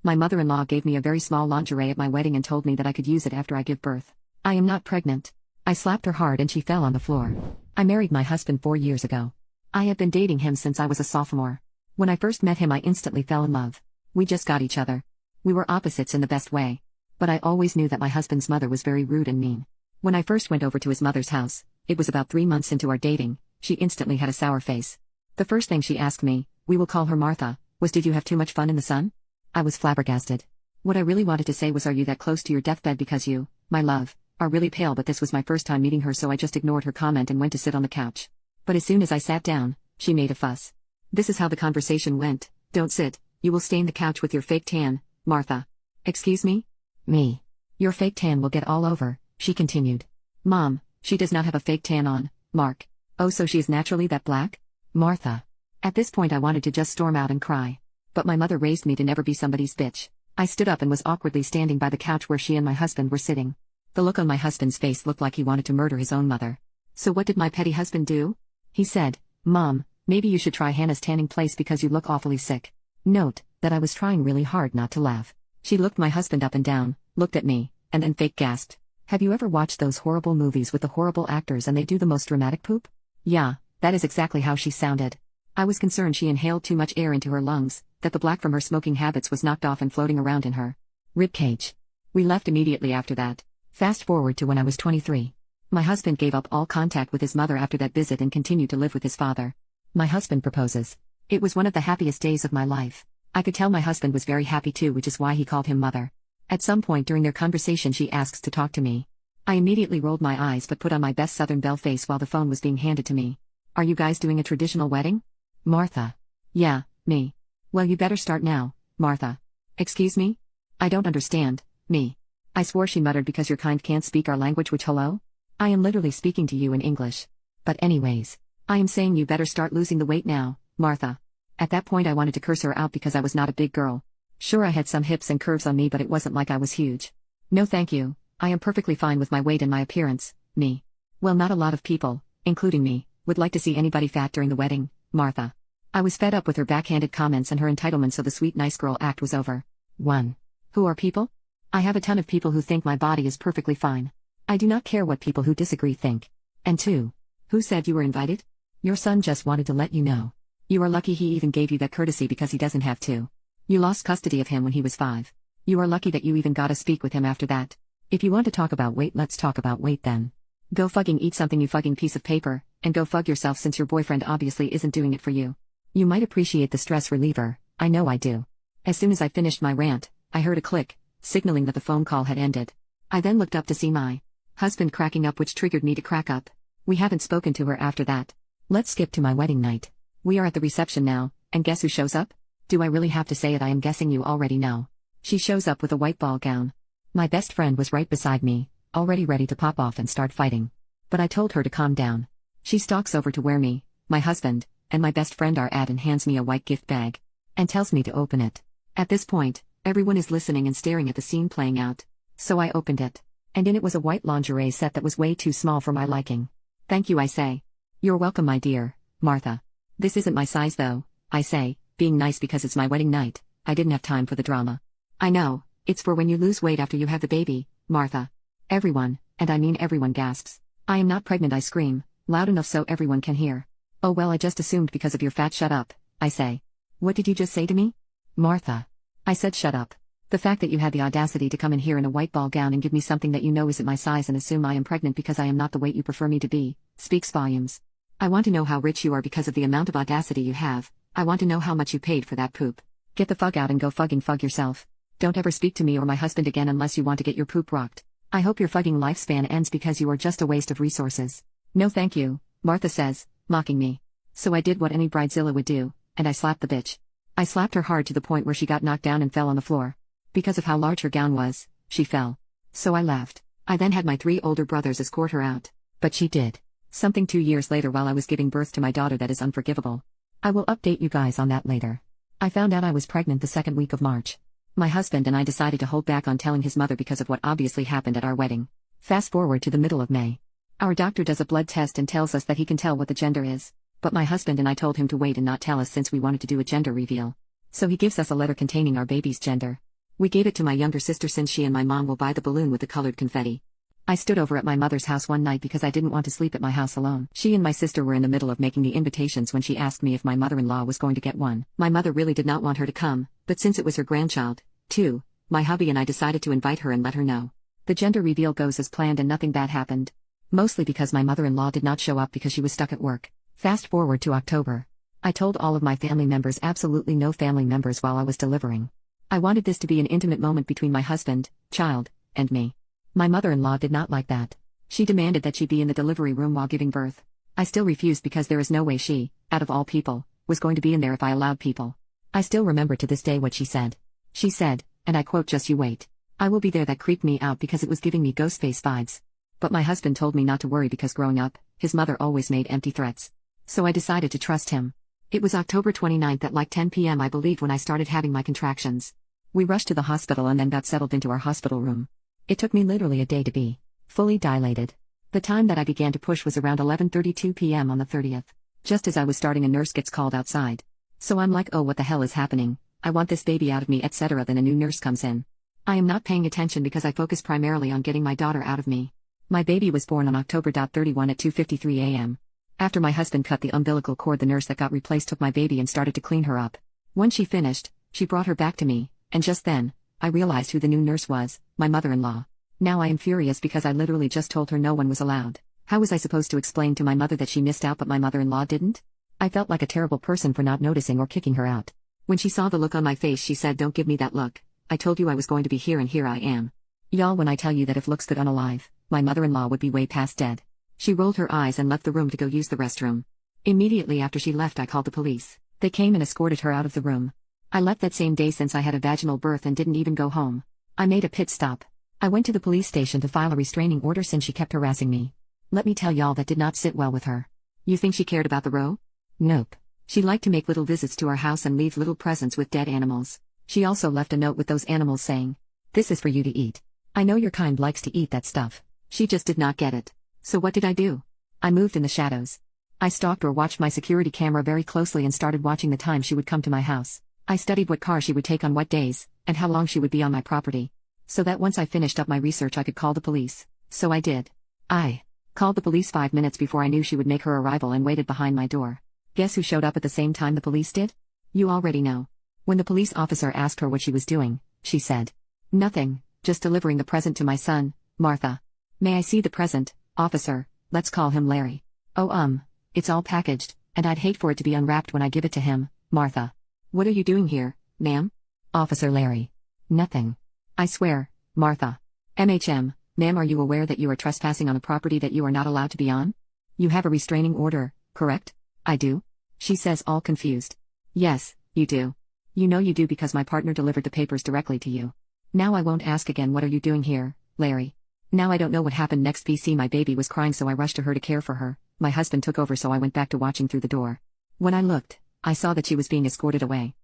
My mother-in-law gave me a very small lingerie at my wedding and told me that I could use it after I give birth. I am not pregnant. I slapped her hard and she fell on the floor. I married my husband 4 years ago. I have been dating him since I was a sophomore. When I first met him I instantly fell in love. We just got each other. We were opposites in the best way. But I always knew that my husband's mother was very rude and mean. When I first went over to his mother's house, it was about 3 months into our dating, she instantly had a sour face. The first thing she asked me, we will call her Martha, was did you have too much fun in the sun? I was flabbergasted. What I really wanted to say was are you that close to your deathbed because you, my love, are really pale, but this was my first time meeting her so I just ignored her comment and went to sit on the couch. But as soon as I sat down, she made a fuss. This is how the conversation went. Don't sit, you will stain the couch with your fake tan, Martha. Excuse me? Me. Your fake tan will get all over, she continued. Mom, she does not have a fake tan on, Mark. Oh, so she is naturally that black? Martha. At this point I wanted to just storm out and cry. But my mother raised me to never be somebody's bitch. I stood up and was awkwardly standing by the couch where she and my husband were sitting. The look on my husband's face looked like he wanted to murder his own mother. So what did my petty husband do? He said, Mom, maybe you should try Hannah's tanning place because you look awfully sick. Note, that I was trying really hard not to laugh. She looked my husband up and down, looked at me, and then fake gasped. Have you ever watched those horrible movies with the horrible actors and they do the most dramatic poop? Yeah, that is exactly how she sounded. I was concerned she inhaled too much air into her lungs, that the black from her smoking habits was knocked off and floating around in her ribcage. We left immediately after that. Fast forward to when I was 23. My husband gave up all contact with his mother after that visit and continued to live with his father. My husband proposes. It was one of the happiest days of my life. I could tell my husband was very happy too, which is why he called him mother. At some point during their conversation she asks to talk to me. I immediately rolled my eyes but put on my best Southern belle face while the phone was being handed to me. Are you guys doing a traditional wedding? Martha. Yeah, me. Well, you better start now, Martha. Excuse me? I don't understand, me. I swore she muttered because your kind can't speak our language, which hello? I am literally speaking to you in English. But anyways, I am saying you better start losing the weight now, Martha. At that point I wanted to curse her out because I was not a big girl. Sure, I had some hips and curves on me, but it wasn't like I was huge. No thank you, I am perfectly fine with my weight and my appearance, me. Well, not a lot of people, including me, would like to see anybody fat during the wedding, Martha. I was fed up with her backhanded comments and her entitlement, so the sweet nice girl act was over. 1. Who are people? I have a ton of people who think my body is perfectly fine. I do not care what people who disagree think. And 2. Who said you were invited? Your son just wanted to let you know. You are lucky he even gave you that courtesy because he doesn't have to. You lost custody of him when he was 5. You are lucky that you even got to speak with him after that. If you want to talk about weight, let's talk about weight then. Go fucking eat something, you fucking piece of paper, and go fuck yourself since your boyfriend obviously isn't doing it for you. You might appreciate the stress reliever, I know I do. As soon as I finished my rant, I heard a click, signaling that the phone call had ended. I then looked up to see my husband cracking up, which triggered me to crack up. We haven't spoken to her after that. Let's skip to my wedding night. We are at the reception now, and guess who shows up? Do I really have to say it? I am guessing you already know. She shows up with a white ball gown. My best friend was right beside me, already ready to pop off and start fighting. But I told her to calm down. She stalks over to where me, my husband, and my best friend are at and hands me a white gift bag. And tells me to open it. At this point, everyone is listening and staring at the scene playing out. So I opened it. And in it was a white lingerie set that was way too small for my liking. Thank you, I say. You're welcome, my dear, Martha. This isn't my size though, I say, being nice because it's my wedding night. I didn't have time for the drama. I know, it's for when you lose weight after you have the baby, Martha. Everyone, and I mean everyone, gasps. I am not pregnant, I scream, loud enough so everyone can hear. Oh well, I just assumed because of your fat. Shut up, I say. What did you just say to me? Martha. I said shut up. The fact that you had the audacity to come in here in a white ball gown and give me something that you know isn't my size and assume I am pregnant because I am not the weight you prefer me to be, speaks volumes. I want to know how rich you are because of the amount of audacity you have. I want to know how much you paid for that poop. Get the fuck out and go fucking fug yourself. Don't ever speak to me or my husband again unless you want to get your poop rocked. I hope your fucking lifespan ends because you are just a waste of resources. No thank you, Martha says, mocking me. So I did what any bridezilla would do, and I slapped the bitch. I slapped her hard to the point where she got knocked down and fell on the floor. Because of how large her gown was, she fell. So I laughed. I then had my 3 older brothers escort her out. But she did something 2 years later while I was giving birth to my daughter that is unforgivable. I will update you guys on that later. I found out I was pregnant the 2nd week of March. My husband and I decided to hold back on telling his mother because of what obviously happened at our wedding. Fast forward to the middle of May. Our doctor does a blood test and tells us that he can tell what the gender is. But my husband and I told him to wait and not tell us since we wanted to do a gender reveal. So he gives us a letter containing our baby's gender. We gave it to my younger sister since she and my mom will buy the balloon with the colored confetti. I stood over at my mother's house one night because I didn't want to sleep at my house alone. She and my sister were in the middle of making the invitations when she asked me if my mother-in-law was going to get one. My mother really did not want her to come, but since it was her grandchild, too, my hubby and I decided to invite her and let her know. The gender reveal goes as planned and nothing bad happened. Mostly because my mother-in-law did not show up because she was stuck at work. Fast forward to October. I told all of my family members absolutely no family members while I was delivering. I wanted this to be an intimate moment between my husband, child, and me. My mother-in-law did not like that. She demanded that she be in the delivery room while giving birth. I still refused because there is no way she, out of all people, was going to be in there if I allowed people. I still remember to this day what she said. She said, and I quote, "Just you wait. I will be there." That creeped me out because it was giving me Ghostface vibes. But my husband told me not to worry because growing up, his mother always made empty threats. So I decided to trust him. It was October 29th at like 10 p.m. I believe when I started having my contractions. We rushed to the hospital and then got settled into our hospital room. It took me literally a day to be fully dilated. The time that I began to push was around 11:32 p.m. on the 30th. Just as I was starting, a nurse gets called outside. So I'm like, oh, what the hell is happening? I want this baby out of me, etc. Then a new nurse comes in. I am not paying attention because I focus primarily on getting my daughter out of me. My baby was born on October 31 at 2:53 a.m. After my husband cut the umbilical cord, the nurse that got replaced took my baby and started to clean her up. When she finished, she brought her back to me, and just then, I realized who the new nurse was, my mother-in-law. Now I am furious because I literally just told her no one was allowed. How was I supposed to explain to my mother that she missed out but my mother-in-law didn't? I felt like a terrible person for not noticing or kicking her out. When she saw the look on my face, she said, "Don't give me that look. I told you I was going to be here and here I am." Y'all, when I tell you that if looks could unalive, my mother-in-law would be way past dead. She rolled her eyes and left the room to go use the restroom. Immediately after she left, I called the police. They came and escorted her out of the room. I left that same day since I had a vaginal birth and didn't even go home. I made a pit stop. I went to the police station to file a restraining order since she kept harassing me. Let me tell y'all, that did not sit well with her. You think she cared about the row? Nope. She liked to make little visits to our house and leave little presents with dead animals. She also left a note with those animals saying, "This is for you to eat. I know your kind likes to eat that stuff." She just did not get it. So what did I do? I moved in the shadows. I stalked or watched my security camera very closely and started watching the time she would come to my house. I studied what car she would take on what days, and how long she would be on my property. So that once I finished up my research I could call the police. So I did. I called the police 5 minutes before I knew she would make her arrival and waited behind my door. Guess who showed up at the same time the police did? You already know. When the police officer asked her what she was doing, she said, "Nothing, just delivering the present to my son, Martha." "May I see the present, officer?" "Let's call him Larry." "Oh, it's all packaged, and I'd hate for it to be unwrapped when I give it to him, Martha." "What are you doing here, ma'am?" "Officer Larry." "Nothing." "I swear, Martha." Ma'am, are you aware that you are trespassing on a property that you are not allowed to be on? You have a restraining order, correct?" "I do." She says, all confused. "Yes, you do. You know you do because my partner delivered the papers directly to you." "Now I won't ask again. What are you doing here, Larry?" Now I don't know what happened next. PC, my baby was crying, so I rushed to her to care for her. My husband took over, so I went back to watching through the door. When I looked, I saw that she was being escorted away.